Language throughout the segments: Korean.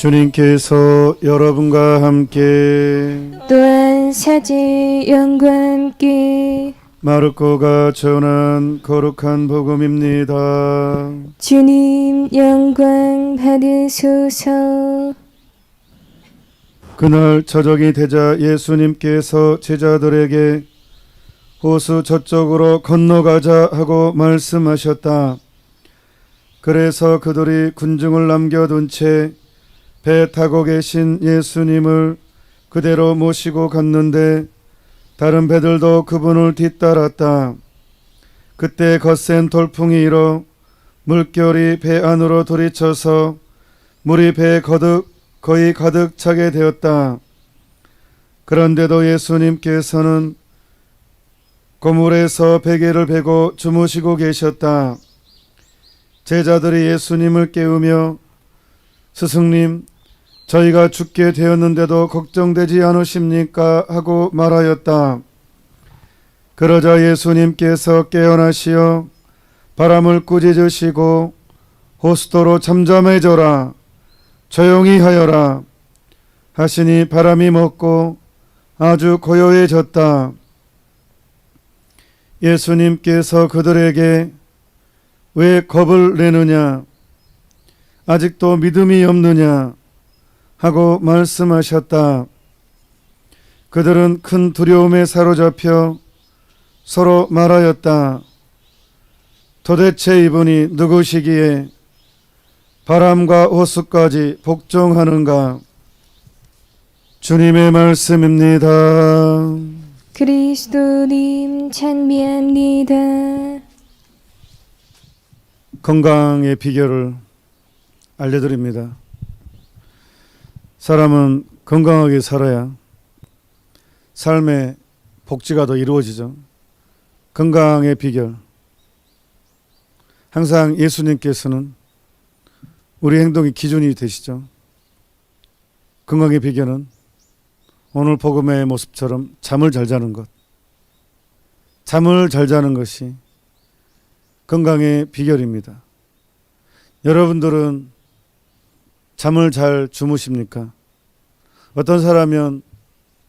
주님께서 여러분과 함께 또한 사제 영과 함께 마르코가 전한 거룩한 복음입니다. 주님 영광 받으소서. 그날 저녁이 되자 예수님께서 제자들에게 호수 저쪽으로 건너가자 하고 말씀하셨다. 그래서 그들이 군중을 남겨둔 채 배 타고 계신 예수님을 그대로 모시고 갔는데 다른 배들도 그분을 뒤따랐다. 그때 거센 돌풍이 일어 물결이 배 안으로 들이쳐서 물이 배에 거의 가득 차게 되었다. 그런데도 예수님께서는 고물에서 베개를 베고 주무시고 계셨다. 제자들이 예수님을 깨우며 스승님, 저희가 죽게 되었는데도 걱정되지 않으십니까? 하고 말하였다. 그러자 예수님께서 깨어나시어 바람을 꾸짖으시고 호수도로 잠잠해져라, 조용히 하여라 하시니 바람이 멎고 아주 고요해졌다. 예수님께서 그들에게 왜 겁을 내느냐, 아직도 믿음이 없느냐 하고 말씀하셨다. 그들은 큰 두려움에 사로잡혀 서로 말하였다. 도대체 이분이 누구시기에 바람과 호수까지 복종하는가? 주님의 말씀입니다. 그리스도님 찬미합니다. 건강의 비결을 알려드립니다. 사람은 건강하게 살아야 삶의 복지가 더 이루어지죠. 건강의 비결. 항상 예수님께서는 우리 행동의 기준이 되시죠. 건강의 비결은 오늘 복음의 모습처럼 잠을 잘 자는 것. 잠을 잘 자는 것이 건강의 비결입니다. 여러분들은 잠을 잘 주무십니까? 어떤 사람은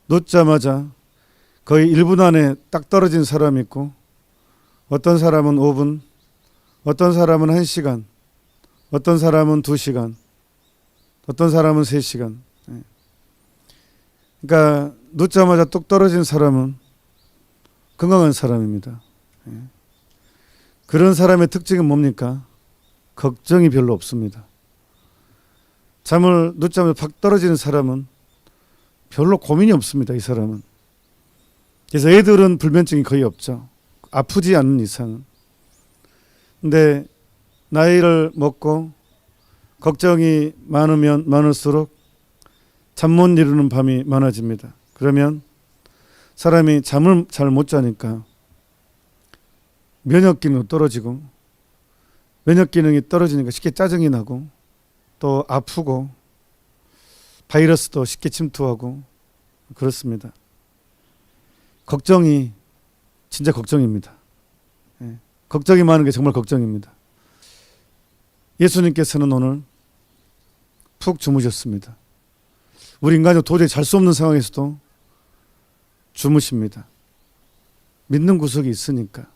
눕자마자 거의 1분 안에 딱 떨어진 사람이 있고, 어떤 사람은 5분, 어떤 사람은 1시간, 어떤 사람은 2시간, 어떤 사람은 3시간. 그러니까 눕자마자 뚝 떨어진 사람은 건강한 사람입니다. 그런 사람의 특징은 뭡니까? 걱정이 별로 없습니다. 잠을 눕자마자 팍 떨어지는 사람은 별로 고민이 없습니다. 이 사람은. 그래서 애들은 불면증이 거의 없죠. 아프지 않는 이상은. 근데 나이를 먹고 걱정이 많으면 많을수록 잠 못 이루는 밤이 많아집니다. 그러면 사람이 잠을 잘 못 자니까 면역 기능도 떨어지고, 면역 기능이 떨어지니까 쉽게 짜증이 나고, 또 아프고, 바이러스도 쉽게 침투하고 그렇습니다. 걱정이 진짜 걱정입니다. 걱정이 많은 게 정말 걱정입니다. 예수님께서는 오늘 푹 주무셨습니다. 우리 인간이 도저히 잘 수 없는 상황에서도 주무십니다. 믿는 구석이 있으니까.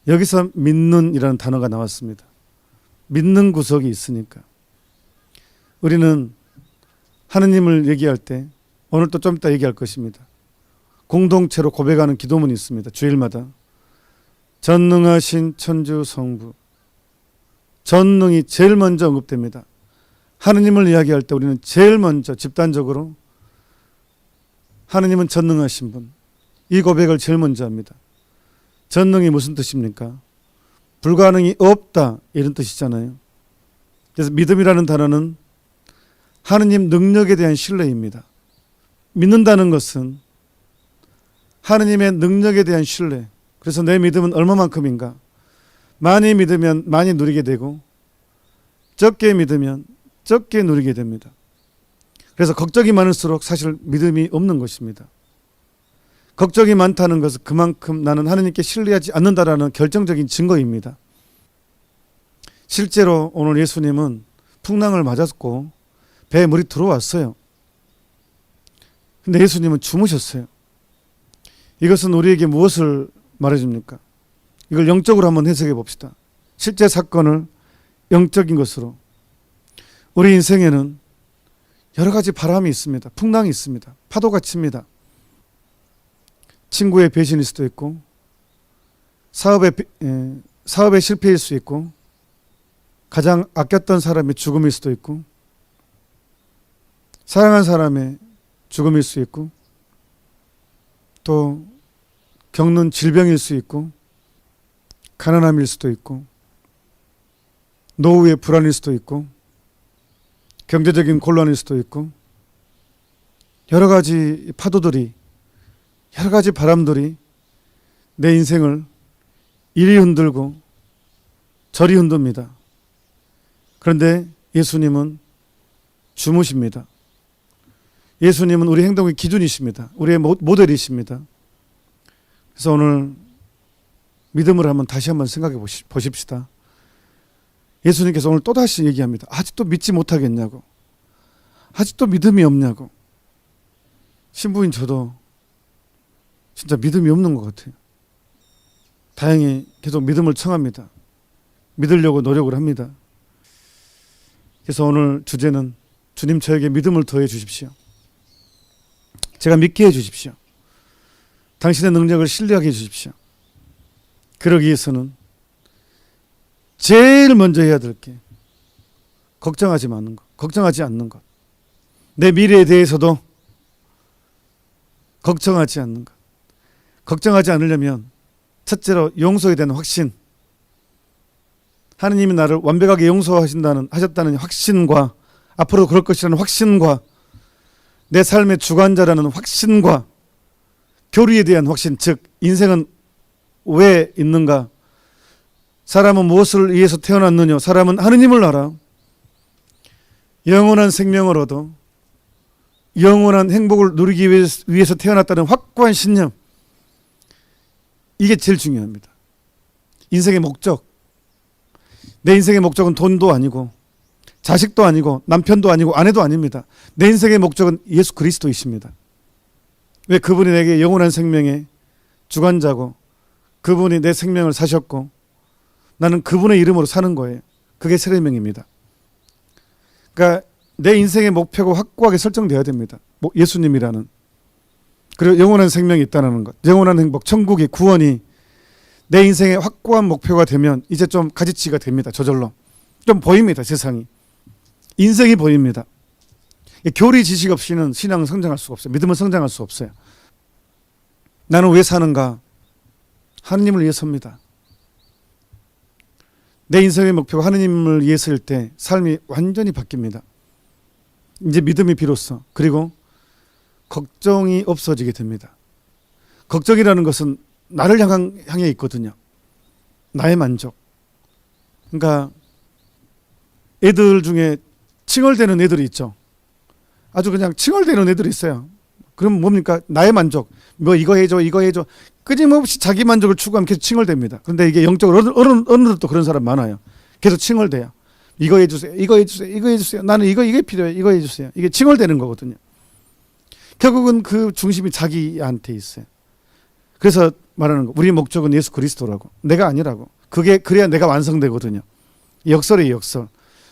여기서 믿는이라는 단어가 나왔습니다. 믿는 구석이 있으니까. 우리는 하느님을 얘기할 때, 오늘 또 좀 이따 얘기할 것입니다. 공동체로 고백하는 기도문이 있습니다. 주일마다. 전능하신 천주 성부. 전능이 제일 먼저 언급됩니다. 하느님을 이야기할 때 우리는 제일 먼저 집단적으로 하느님은 전능하신 분, 이 고백을 제일 먼저 합니다. 전능이 무슨 뜻입니까? 불가능이 없다, 이런 뜻이잖아요. 그래서 믿음이라는 단어는 하느님 능력에 대한 신뢰입니다. 믿는다는 것은 하느님의 능력에 대한 신뢰. 그래서 내 믿음은 얼마만큼인가? 많이 믿으면 많이 누리게 되고, 적게 믿으면 적게 누리게 됩니다. 그래서 걱정이 많을수록 사실 믿음이 없는 것입니다. 걱정이 많다는 것은 그만큼 나는 하느님께 신뢰하지 않는다라는 결정적인 증거입니다. 실제로 오늘 예수님은 풍랑을 맞았고 배에 물이 들어왔어요. 근데 예수님은 주무셨어요. 이것은 우리에게 무엇을 말해줍니까? 이걸 영적으로 한번 해석해 봅시다. 실제 사건을 영적인 것으로. 우리 인생에는 여러 가지 바람이 있습니다. 풍랑이 있습니다. 파도가 칩니다. 친구의 배신일 수도 있고, 사업의 실패일 수 있고, 가장 아꼈던 사람의 죽음일 수도 있고, 사랑한 사람의 죽음일 수 있고, 또 겪는 질병일 수 있고, 가난함일 수도 있고, 노후의 불안일 수도 있고, 경제적인 곤란일 수도 있고, 여러 가지 파도들이, 여러 가지 바람들이 내 인생을 이리 흔들고 저리 흔듭니다. 그런데 예수님은 주무십니다. 예수님은 우리 행동의 기준이십니다. 우리의 모델이십니다. 그래서 오늘 믿음을 다시 한번 생각해 보십시다. 예수님께서 오늘 또다시 얘기합니다. 아직도 믿지 못하겠냐고. 아직도 믿음이 없냐고. 신부인 저도 진짜 믿음이 없는 것 같아요. 다행히 계속 믿음을 청합니다. 믿으려고 노력을 합니다. 그래서 오늘 주제는 주님 저에게 믿음을 더해 주십시오. 제가 믿게 해 주십시오. 당신의 능력을 신뢰하게 해 주십시오. 그러기 위해서는 제일 먼저 해야 될 게 걱정하지 않는 것, 걱정하지 않는 것. 내 미래에 대해서도 걱정하지 않는 것. 걱정하지 않으려면 첫째로 용서에 대한 확신. 하느님이 나를 완벽하게 하셨다는 확신과 앞으로 그럴 것이라는 확신과 내 삶의 주관자라는 확신과 교리에 대한 확신, 즉 인생은 왜 있는가? 사람은 무엇을 위해서 태어났느냐? 사람은 하느님을 알아. 영원한 생명을 얻어 영원한 행복을 누리기 위해서 태어났다는 확고한 신념. 이게 제일 중요합니다. 인생의 목적. 내 인생의 목적은 돈도 아니고 자식도 아니고 남편도 아니고 아내도 아닙니다. 내 인생의 목적은 예수 그리스도이십니다. 왜? 그분이 내게 영원한 생명의 주관자고 그분이 내 생명을 사셨고 나는 그분의 이름으로 사는 거예요. 그게 생명입니다. 그러니까 내 인생의 목표가 확고하게 설정되어야 됩니다. 예수님이라는. 그리고 영원한 생명이 있다는 것. 영원한 행복, 천국의 구원이 내 인생의 확고한 목표가 되면 이제 좀 가지치기가 됩니다. 저절로. 좀 보입니다. 세상이. 인생이 보입니다. 교리 지식 없이는 신앙은 성장할 수가 없어요. 믿음은 성장할 수 없어요. 나는 왜 사는가? 하느님을 위해서입니다. 내 인생의 목표가 하느님을 위해서일 때 삶이 완전히 바뀝니다. 이제 믿음이 비로소, 그리고 걱정이 없어지게 됩니다. 걱정이라는 것은 나를 향해 있거든요. 나의 만족. 그러니까 애들 중에 칭얼대는 애들이 있죠. 아주 그냥 칭얼대는 애들이 있어요. 그럼 뭡니까? 나의 만족. 뭐 이거 해줘, 이거 해줘. 끊임없이 자기 만족을 추구하면 계속 칭얼댑니다. 그런데 이게 영적으로 어른들도 그런 사람 많아요. 계속 칭얼대요. 이거 해주세요, 이거 해주세요, 이거 해주세요. 나는 이게 필요해요, 이거 해주세요. 이게 칭얼대는 거거든요. 결국은 그 중심이 자기한테 있어요. 그래서 말하는 거, 우리의 목적은 예수 그리스도라고. 내가 아니라고. 그래야 내가 완성되거든요. 역설이에요, 역설.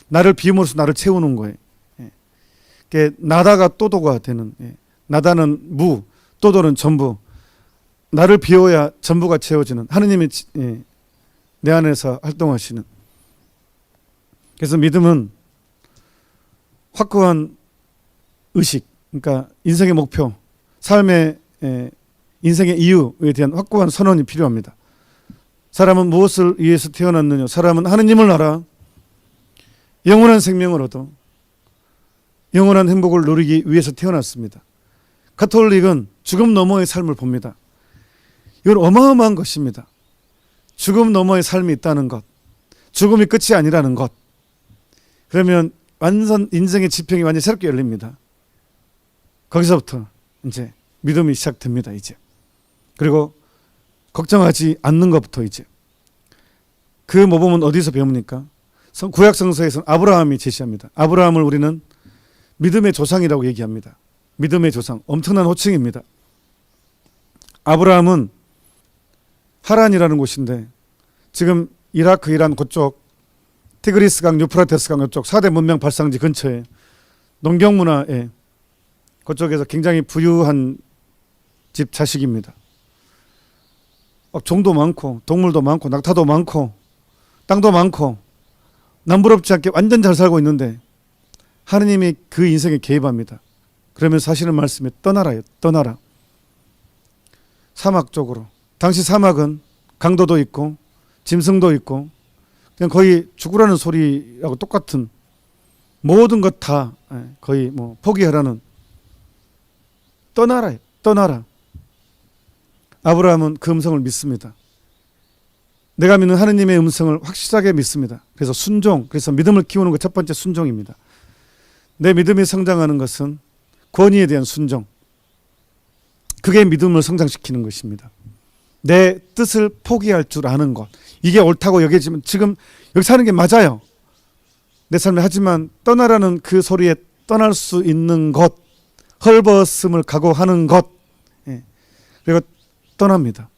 나를 비움으로써 나를 채우는 거예요. 예. 나다가 또도가 되는. 예. 나다는 무, 또도는 전부. 나를 비워야 전부가 채워지는 하느님이 내 안에서 활동하시는. 그래서 믿음은 확고한 의식, 그러니까 인생의 목표, 삶의 인생의 이유에 대한 확고한 선언이 필요합니다. 사람은 무엇을 위해서 태어났느냐? 사람은 하느님을 알아 영원한 생명을 얻어 영원한 행복을 누리기 위해서 태어났습니다. 가톨릭은 죽음 너머의 삶을 봅니다. 이건 어마어마한 것입니다. 죽음 너머의 삶이 있다는 것, 죽음이 끝이 아니라는 것. 그러면 완전 인생의 지평이 완전히 새롭게 열립니다. 거기서부터 이제 믿음이 시작됩니다. 이제. 그리고 걱정하지 않는 것부터 이제. 그 모범은 어디서 배웁니까? 구약 성서에서는 아브라함이 제시합니다. 아브라함을 우리는 믿음의 조상이라고 얘기합니다. 믿음의 조상, 엄청난 호칭입니다. 아브라함은 하란이라는 곳인데 지금 이라크, 이란 그쪽 티그리스강, 유프라테스강 이쪽 4대 문명 발상지 근처에 농경 문화에 그쪽에서 굉장히 부유한 집 자식입니다. 종도 많고 동물도 많고 낙타도 많고 땅도 많고 남부럽지 않게 완전 잘 살고 있는데 하느님이 그 인생에 개입합니다. 그러면서 하시는 말씀이 떠나라요. 떠나라. 사막 쪽으로. 당시 사막은 강도도 있고 짐승도 있고 그냥 거의 죽으라는 소리하고 똑같은 모든 것 다 거의 뭐 포기하라는 떠나라요. 떠나라. 아브라함은 그 음성을 믿습니다. 내가 믿는 하느님의 음성을 확실하게 믿습니다. 그래서 순종, 그래서 믿음을 키우는 것 첫 번째 순종입니다. 내 믿음이 성장하는 것은 권위에 대한 순종. 그게 믿음을 성장시키는 것입니다. 내 뜻을 포기할 줄 아는 것. 이게 옳다고 여겨지면 지금 여기 사는 게 맞아요. 내 삶에 하지만 떠나라는 그 소리에 떠날 수 있는 것, 헐벗음을 각오하는 것. 그리고 떠납니다.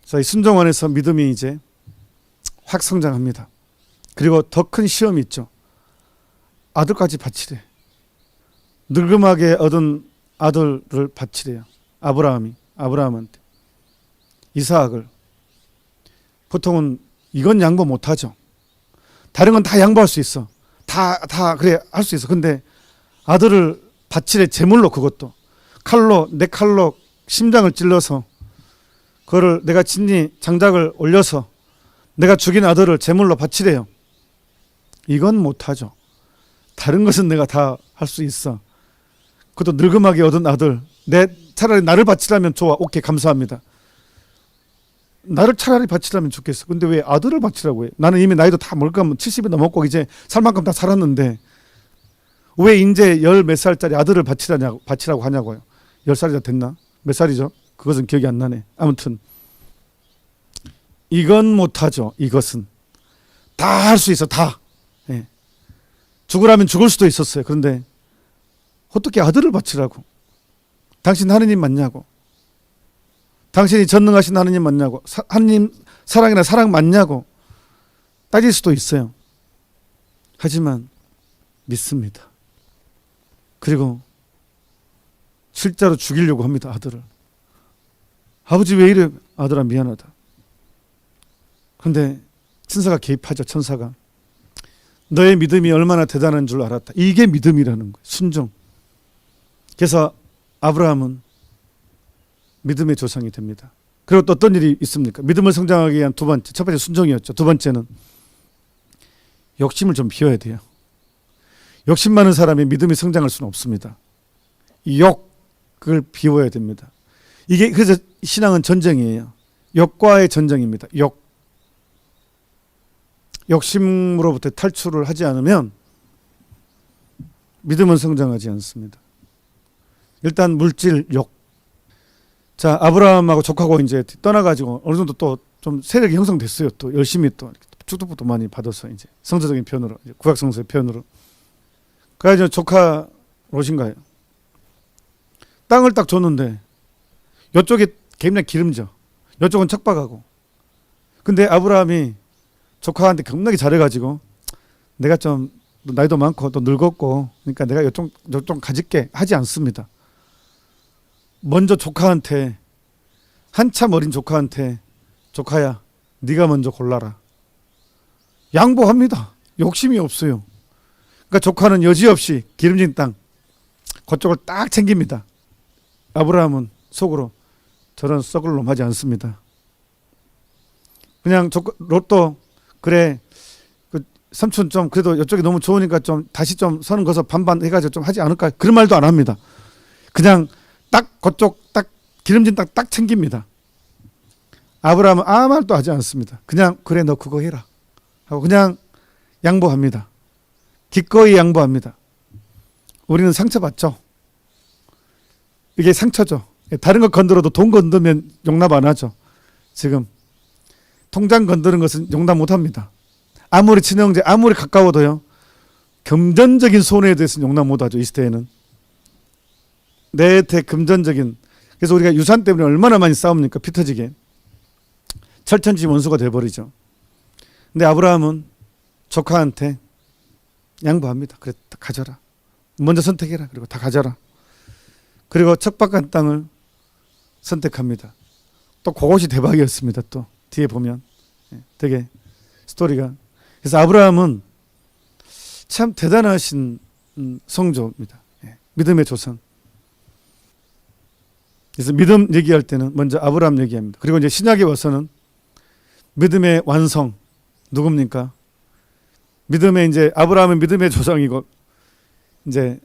자, 이 순종 안에서 믿음이 이제 확 성장합니다. 그리고 더 큰 시험이 있죠. 아들까지 바치래. 늙음하게 얻은 아들을 바치래요. 아브라함한테. 이삭을. 보통은 이건 양보 못하죠. 다른 건 다 양보할 수 있어. 다 그래 할 수 있어. 근데 아들을 바치래. 제물로. 그것도 내 칼로 심장을 찔러서 그거를 내가 진리 장작을 올려서 내가 죽인 아들을 제물로 바치래요. 이건 못하죠. 다른 것은 내가 다 할 수 있어. 그것도 늙음하게 얻은 아들. 차라리 나를 바치라면 좋아. 오케이, 감사합니다. 나를 차라리 바치라면 좋겠어. 근데 왜 아들을 바치라고 해? 나는 이미 나이도 다 뭘까 하면 70이 넘었고 이제 살 만큼 다 살았는데 왜 이제 열 몇 살짜리 아들을 바치라고 하냐고요. 10살이 됐나? 몇 살이죠? 그것은 기억이 안 나네. 아무튼 이건 못하죠. 이것은 다 할 수 있어. 다. 죽으라면 죽을 수도 있었어요. 그런데 어떻게 아들을 바치라고? 당신 하느님 맞냐고? 당신이 전능하신 하느님 맞냐고? 하느님 사랑이나 사랑 맞냐고? 따질 수도 있어요. 하지만 믿습니다. 그리고 실제로 죽이려고 합니다. 아들을. 아버지 왜 이래? 아들아 미안하다. 그런데 천사가 개입하죠. 천사가. 너의 믿음이 얼마나 대단한 줄 알았다. 이게 믿음이라는 거예요. 순종. 그래서 아브라함은 믿음의 조상이 됩니다. 그리고 또 어떤 일이 있습니까? 믿음을 성장하기 위한 두 번째. 첫 번째 순종이었죠. 두 번째는 욕심을 좀 비워야 돼요. 욕심 많은 사람이 믿음이 성장할 수는 없습니다. 욕을 비워야 됩니다. 이게 그래서 신앙은 전쟁이에요. 욕과의 전쟁입니다. 욕심으로부터 탈출을 하지 않으면 믿음은 성장하지 않습니다. 일단 물질 욕. 자, 아브라함하고 족하고 이제 떠나가지고 어느 정도 또 좀 세력이 형성됐어요. 또 열심히 또 축복도 많이 받아서 이제 성서적인 표현으로, 구약성서의 표현으로. 그래서 조카 롯인가요? 땅을 딱 줬는데 이쪽이 굉장히 기름져. 이쪽은 척박하고. 근데 아브라함이 조카한테 겁나게 잘해가지고 내가 좀 나이도 많고 또 늙었고 그러니까 내가 요쪽 가질게 하지 않습니다. 먼저 조카한테 한참 어린 조카한테 조카야 네가 먼저 골라라. 양보합니다. 욕심이 없어요. 그러니까 조카는 여지없이 기름진 땅 그쪽을 딱 챙깁니다. 아브라함은 속으로 저런 썩을 놈 하지 않습니다. 그냥 롯도 그래 그 삼촌 좀 그래도 이쪽이 너무 좋으니까 좀 다시 좀 선을 그어서 반반 해가지고 좀 하지 않을까? 그런 말도 안 합니다. 그냥 딱 그쪽 딱 기름진 땅 딱 챙깁니다. 아브라함은 아무 말도 하지 않습니다. 그냥 그래 너 그거 해라 하고 그냥 양보합니다. 기꺼이 양보합니다. 우리는 상처받죠. 이게 상처죠. 다른 거 건드려도 돈 건드면 용납 안 하죠. 지금 통장 건드는 것은 용납 못 합니다. 아무리 친형제 아무리 가까워도요. 금전적인 손해에 대해서는 용납 못하죠. 이 시대에는. 내 혜택 금전적인. 그래서 우리가 유산 때문에 얼마나 많이 싸웁니까? 피 터지게. 철천지 원수가 돼버리죠. 근데 아브라함은 조카한테 양보합니다. 그래, 다 가져라. 먼저 선택해라. 그리고 다 가져라. 그리고 척박한 땅을 선택합니다. 또 그것이 대박이었습니다. 또 뒤에 보면 되게 스토리가. 그래서 아브라함은 참 대단하신 성조입니다. 믿음의 조상. 그래서 믿음 얘기할 때는 먼저 아브라함 얘기합니다. 그리고 이제 신약에 와서는 믿음의 완성 누굽니까? 믿음의 이제 아브라함은 믿음의 조상이고 이제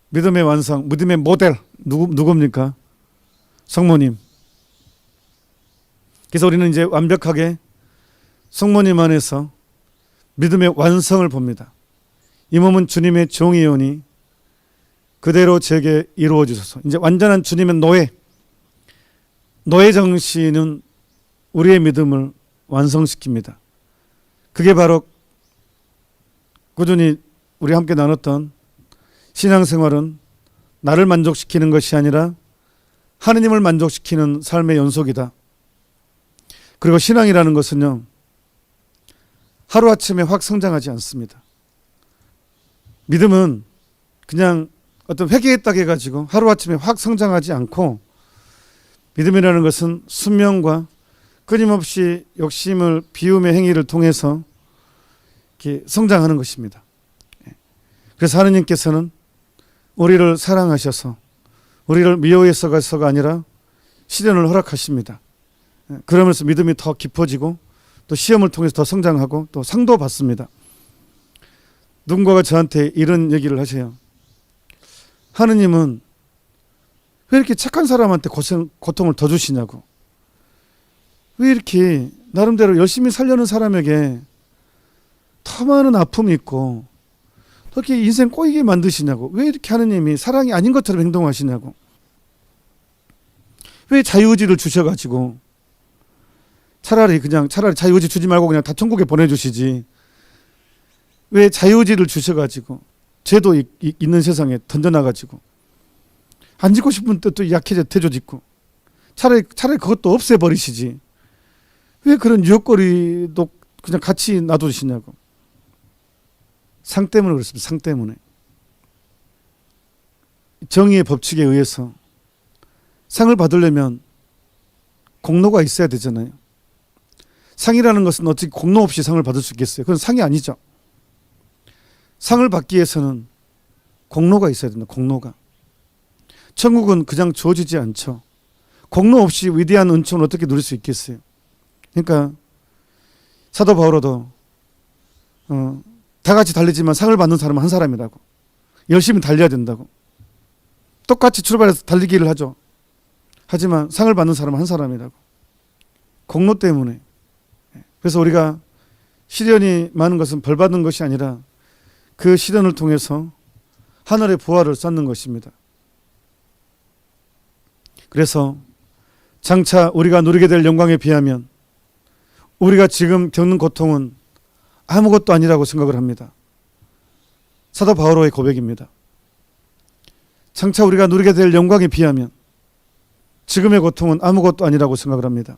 믿음의 완성, 믿음의 모델 누굽니까? 성모님. 그래서 우리는 이제 완벽하게 성모님 안에서 믿음의 완성을 봅니다. 이 몸은 주님의 종이오니 그대로 제게 이루어 주소서. 이제 완전한 주님의 노예 정신은 우리의 믿음을 완성시킵니다. 그게 바로 꾸준히 우리 함께 나눴던 신앙생활은 나를 만족시키는 것이 아니라 하느님을 만족시키는 삶의 연속이다. 그리고 신앙이라는 것은요, 하루아침에 확 성장하지 않습니다. 믿음은 그냥 어떤 회개했다고 해가지고 하루아침에 확 성장하지 않고, 믿음이라는 것은 순명과 끊임없이 욕심을 비움의 행위를 통해서 이렇게 성장하는 것입니다. 그래서 하느님께서는 우리를 사랑하셔서 우리를 미워해서가 아니라 시련을 허락하십니다. 그러면서 믿음이 더 깊어지고 또 시험을 통해서 더 성장하고 또 상도 받습니다. 누군가가 저한테 이런 얘기를 하세요. 하느님은 왜 이렇게 착한 사람한테 고통을 더 주시냐고. 왜 이렇게 나름대로 열심히 살려는 사람에게 더 많은 아픔이 있고 그렇게 인생 꼬이게 만드시냐고. 왜 이렇게 하느님이 사랑이 아닌 것처럼 행동하시냐고. 왜 자유의지를 주셔가지고 차라리 자유의지 주지 말고 그냥 다 천국에 보내주시지. 왜 자유의지를 주셔가지고 죄도 있는 세상에 던져놔가지고 안 짓고 싶은 때 또 약해져 태조 짓고 차라리 그것도 없애버리시지. 왜 그런 유혹거리도 그냥 같이 놔두시냐고. 상 때문에 그렇습니다. 상 때문에. 정의의 법칙에 의해서 상을 받으려면 공로가 있어야 되잖아요. 상이라는 것은 어떻게 공로 없이 상을 받을 수 있겠어요? 그건 상이 아니죠. 상을 받기 위해서는 공로가 있어야 된다. 공로가. 천국은 그냥 주어지지 않죠. 공로 없이 위대한 은총을 어떻게 누릴 수 있겠어요? 그러니까 사도 바오로도 다 같이 달리지만 상을 받는 사람은 한 사람이라고. 열심히 달려야 된다고. 똑같이 출발해서 달리기를 하죠. 하지만 상을 받는 사람은 한 사람이라고. 공로 때문에. 그래서 우리가 시련이 많은 것은 벌 받는 것이 아니라 그 시련을 통해서 하늘의 부활을 쌓는 것입니다. 그래서 장차 우리가 누리게 될 영광에 비하면 우리가 지금 겪는 고통은 아무것도 아니라고 생각을 합니다. 사도 바오로의 고백입니다. 장차 우리가 누리게 될 영광에 비하면 지금의 고통은 아무것도 아니라고 생각을 합니다.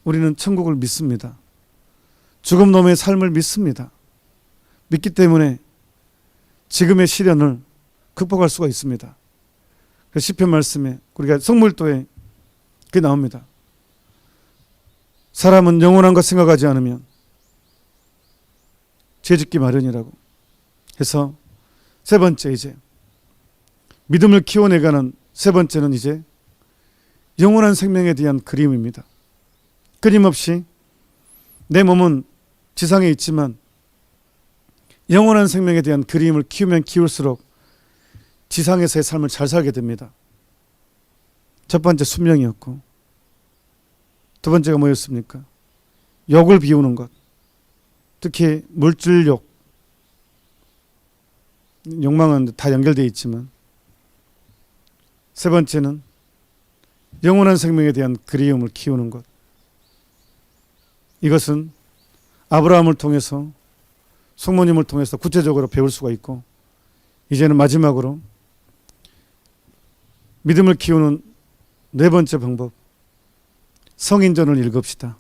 우리는 천국을 믿습니다. 죽음 놈의 삶을 믿습니다. 믿기 때문에 지금의 시련을 극복할 수가 있습니다. 그 시편 말씀에 우리가 성물도에 그게 나옵니다. 사람은 영원한 것 생각하지 않으면 죄짓기 마련이라고 해서 세 번째, 이제 믿음을 키워내가는 세 번째는 이제 영원한 생명에 대한 그림입니다. 끊임없이 내 몸은 지상에 있지만 영원한 생명에 대한 그림을 키우면 키울수록 지상에서의 삶을 잘 살게 됩니다. 첫 번째 순명이었고, 두 번째가 뭐였습니까? 욕을 비우는 것. 특히 물질욕. 욕망은 다 연결되어 있지만, 세 번째는 영원한 생명에 대한 그리움을 키우는 것. 이것은 아브라함을 통해서 성모님을 통해서 구체적으로 배울 수가 있고, 이제는 마지막으로 믿음을 키우는 네 번째 방법, 성인전을 읽읍시다.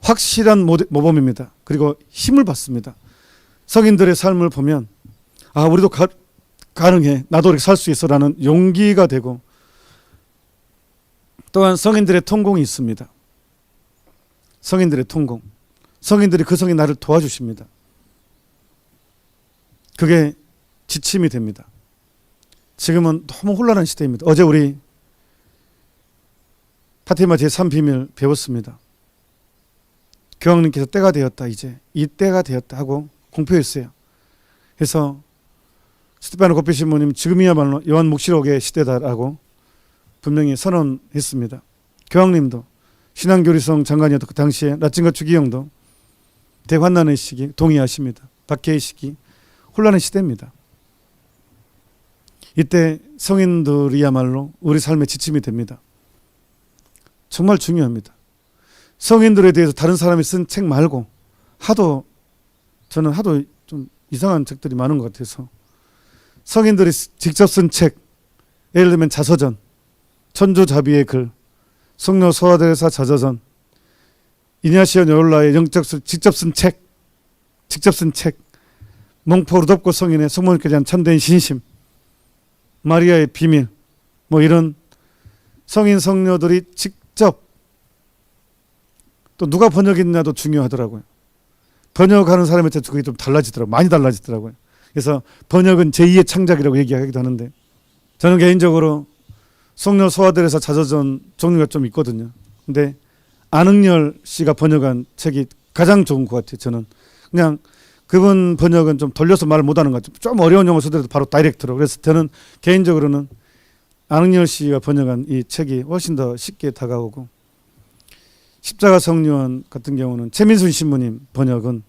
확실한 모범입니다. 그리고 힘을 받습니다. 성인들의 삶을 보면 우리도 가능해, 나도 이렇게 살 수 있어 라는 용기가 되고, 또한 성인들의 통공이 있습니다. 성인들의 통공, 성인들이 그 성인 나를 도와주십니다. 그게 지침이 됩니다. 지금은 너무 혼란한 시대입니다. 어제 우리 파티마 제3비밀 배웠습니다. 교황님께서 때가 되었다, 이제 이 때가 되었다 하고 공표했어요. 그래서 스테파노 고피 신부님 지금이야말로 요한 묵시록의 시대다라고 분명히 선언했습니다. 교황님도 신앙교리성 장관이었던 그 당시에 라틴과 주기영도 대환난의 시기 동의하십니다. 박해의 시기, 혼란의 시대입니다. 이때 성인들이야말로 우리 삶의 지침이 됩니다. 정말 중요합니다. 성인들에 대해서 다른 사람이 쓴 책 말고 저는 하도 좀 이상한 책들이 많은 것 같아서 성인들이 직접 쓴 책, 예를 들면 자서전, 천주자비의 글, 성녀 소아데레사 자서전, 이냐시오 요올라의 영적술 직접 쓴 책, 몽포 루덥고 성인의 성모님께 대한 참된 신심, 마리아의 비밀, 이런 성인 성녀들이 직접, 또 누가 번역했냐도 중요하더라고요. 번역하는 사람에 따라 그게 좀 달라지더라고요. 많이 달라지더라고요. 그래서 번역은 제2의 창작이라고 얘기하기도 하는데, 저는 개인적으로 성녀 소아들에서 자서전 종류가 좀 있거든요. 근데 안흥열 씨가 번역한 책이 가장 좋은 것 같아요. 저는 그냥 그분 번역은 좀 돌려서 말을 못하는 것 같아요. 좀 어려운 용어 쓰더라도 바로 다이렉트로. 그래서 저는 개인적으로는 안흥열 씨가 번역한 이 책이 훨씬 더 쉽게 다가오고, 십자가 성요원 같은 경우는 최민순 신부님 번역은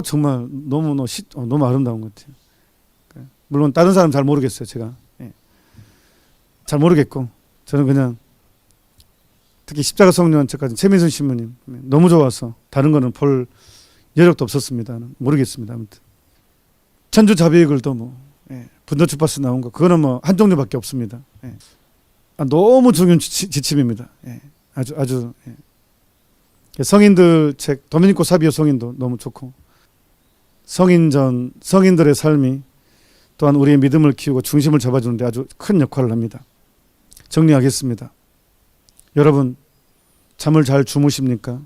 정말 너무 아름다운 것 같아요. 물론 다른 사람 잘 모르겠어요. 제가 잘 모르겠고, 저는 그냥 특히 십자가 성요원 책까지 최민순 신부님 너무 좋아서 다른 거는 볼 여력도 없었습니다. 모르겠습니다. 아무튼 천주 자비의 글도 분도 주파수 나온 거, 그거는 한 종류밖에 없습니다. 너무 중요한 지침입니다. 아주 성인들 책, 도미니코 사비오 성인도 너무 좋고, 성인전, 성인들의 삶이 또한 우리의 믿음을 키우고 중심을 잡아주는데 아주 큰 역할을 합니다. 정리하겠습니다. 여러분, 잠을 잘 주무십니까?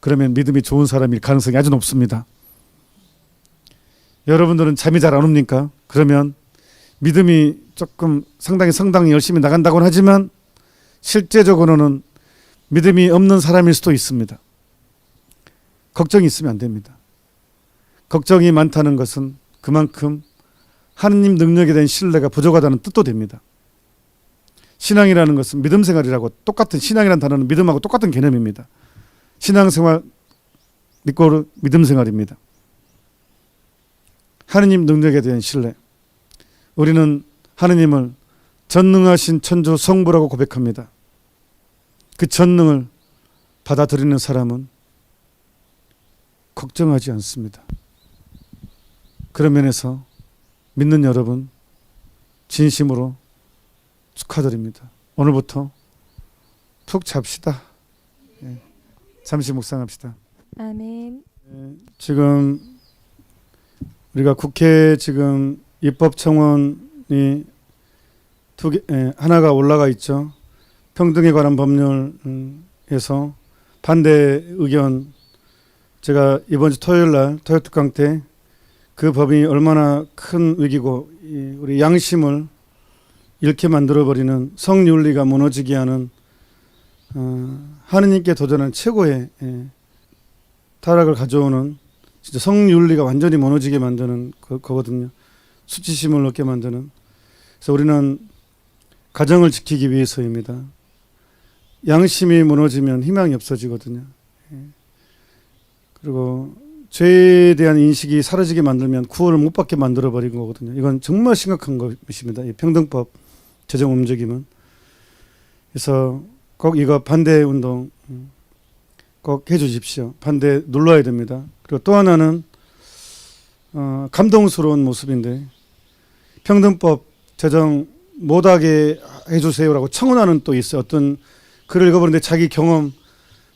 그러면 믿음이 좋은 사람일 가능성이 아주 높습니다. 여러분들은 잠이 잘 안 옵니까? 그러면 믿음이 상당히 열심히 나간다고는 하지만 실제적으로는 믿음이 없는 사람일 수도 있습니다. 걱정이 있으면 안 됩니다. 걱정이 많다는 것은 그만큼 하느님 능력에 대한 신뢰가 부족하다는 뜻도 됩니다. 신앙이라는 것은 믿음 생활이라고, 똑같은, 신앙이라는 단어는 믿음하고 똑같은 개념입니다. 신앙생활, 믿고 믿음 생활입니다. 하느님 능력에 대한 신뢰. 우리는 하느님을 전능하신 천주 성부라고 고백합니다. 그 전능을 받아들이는 사람은 걱정하지 않습니다. 그런 면에서 믿는 여러분 진심으로 축하드립니다. 오늘부터 푹 잡시다. 잠시 묵상합시다. 아멘. 지금 우리가 국회 지금 입법청원이 하나가 올라가 있죠. 평등에 관한 법률에서 반대 의견, 제가 이번 주 토요일 날 토요특강 때 그 법이 얼마나 큰 위기고 우리 양심을 잃게 만들어버리는, 성윤리가 무너지게 하는, 하느님께 도전하는 최고의 타락을 가져오는, 진짜 성윤리가 완전히 무너지게 만드는 거거든요. 수치심을 얻게 만드는. 그래서 우리는 가정을 지키기 위해서입니다. 양심이 무너지면 희망이 없어지거든요. 그리고 죄에 대한 인식이 사라지게 만들면 구원을 못 받게 만들어버린 거거든요. 이건 정말 심각한 것입니다. 이 평등법 제정 움직임은. 그래서 꼭 이거 반대 운동 꼭 해주십시오. 반대 눌러야 됩니다. 그리고 또 하나는 감동스러운 모습인데 평등법 제정 못하게 해주세요라고 청원하는 또 있어요. 어떤 글을 읽어보는데 자기 경험,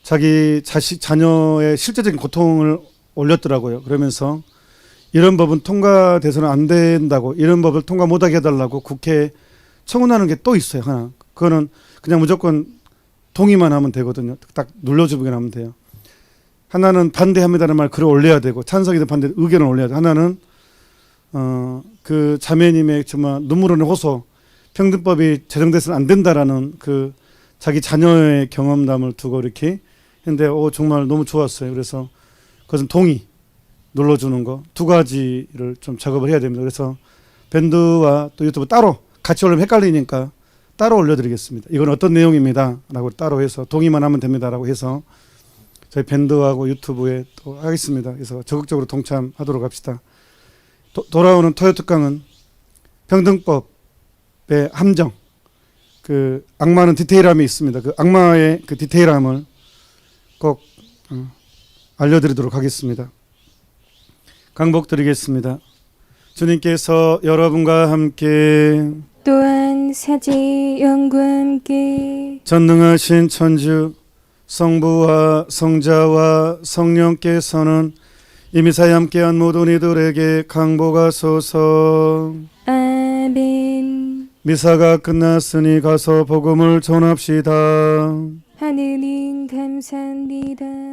자기 자녀의 실제적인 고통을 올렸더라고요. 그러면서 이런 법은 통과돼서는 안 된다고, 이런 법을 통과 못하게 해달라고 국회에 청원하는 게 또 있어요. 하나. 그거는 그냥 무조건 동의만 하면 되거든요. 딱 눌러주기만 하면 돼요. 하나는 반대합니다라는 말 글을 올려야 되고, 찬성이든 반대 의견을 올려야 돼. 하나는 그 자매님의 정말 눈물 흘리는 호소, 평등법이 제정돼서는 안 된다라는 그 자기 자녀의 경험담을 두고 이렇게 했는데 정말 너무 좋았어요. 그래서 그것은 동의 눌러주는 거 두 가지를 좀 작업을 해야 됩니다. 그래서 밴드와 또 유튜브 따로 같이 올리면 헷갈리니까 따로 올려드리겠습니다. 이건 어떤 내용입니다 라고 따로 해서 동의만 하면 됩니다 라고 해서 저희 밴드하고 유튜브에 또 하겠습니다. 그래서 적극적으로 동참하도록 합시다. 돌아오는 토요 특강은 평등법의 함정, 그 악마는 디테일함이 있습니다. 그 악마의 그 디테일함을 꼭 알려드리도록 하겠습니다. 강복드리겠습니다. 주님께서 여러분과 함께 또한 사제의 영과 함께 전능하신 천주 성부와 성자와 성령께서는 이미 사이 함께한 모든 이들에게 강복하소서. 아멘. 미사가 끝났으니 가서 복음을 전합시다. 하느님 감사합니다.